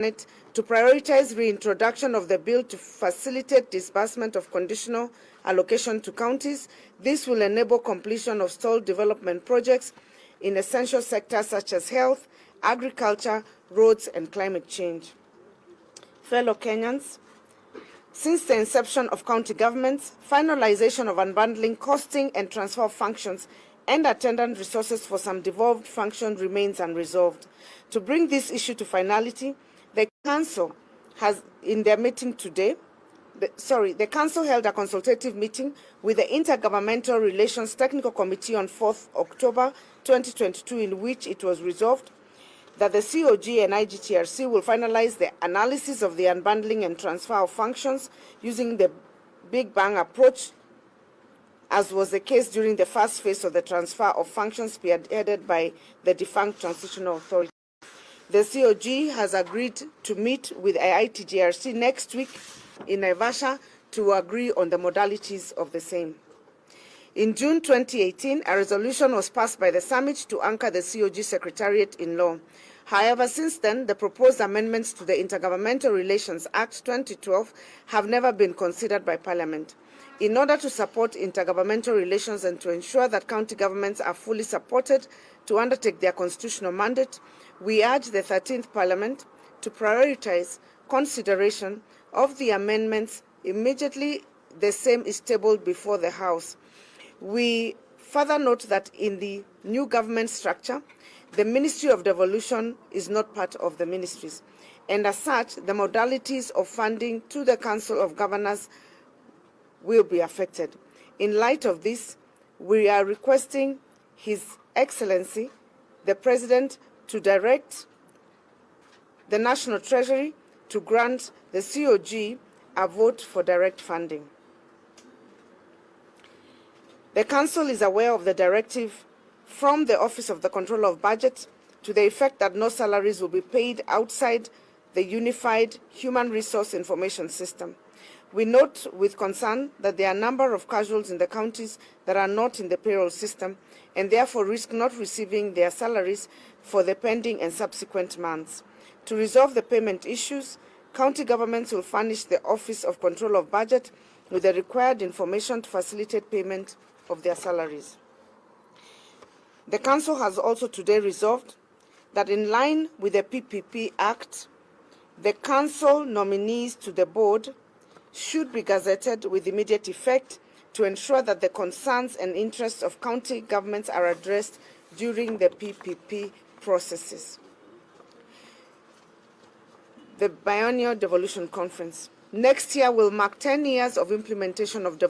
to prioritize reintroduction of the bill to facilitate disbursement of conditional allocation to counties. This will enable completion of stalled development projects in essential sectors such as health, agriculture, roads, and climate change. Fellow Kenyans, since the inception of county governments, finalization of unbundling, costing, and transfer of functions and attendant resources for some devolved functions remains unresolved. To bring this issue to finality, the Council has, in their meeting today, the Council held a consultative meeting with the Intergovernmental Relations Technical Committee on 4th October 2022, in which it was resolved that the COG and IGTRC will finalize the analysis of the unbundling and transfer of functions using the Big Bang approach, as was the case during the first phase of the transfer of functions spearheaded by the defunct Transitional Authority. The COG has agreed to meet with IITGRC next week in Naivasha to agree on the modalities of the same. In June 2018, a resolution was passed by the summit to anchor the COG Secretariat in law. However, since then, the proposed amendments to the Intergovernmental Relations Act 2012 have never been considered by Parliament. In order to support intergovernmental relations and to ensure that county governments are fully supported to undertake their constitutional mandate, we urge the 13th Parliament to prioritize consideration of the amendments immediately the same is tabled before the House. We further note that in the new government structure, the Ministry of Devolution is not part of the ministries, and as such, the modalities of funding to the Council of Governors will be affected. In light of this, we are requesting His Excellency, the President, to direct the National Treasury to grant the COG a vote for direct funding. The Council is aware of the directive from the Office of the Controller of Budget to the effect that no salaries will be paid outside the Unified Human Resource Information System. We note with concern that there are a number of casuals in the counties that are not in the payroll system and therefore risk not receiving their salaries for the pending and subsequent months. To resolve the payment issues, county governments will furnish the Office of Controller of Budget with the required information to facilitate payment of their salaries. The Council has also today resolved that in line with the PPP Act, the Council nominees to the board should be gazetted with immediate effect to ensure that the concerns and interests of county governments are addressed during the PPP processes. The Biennial Devolution Conference. Next year will mark 10 years of implementation of devolution.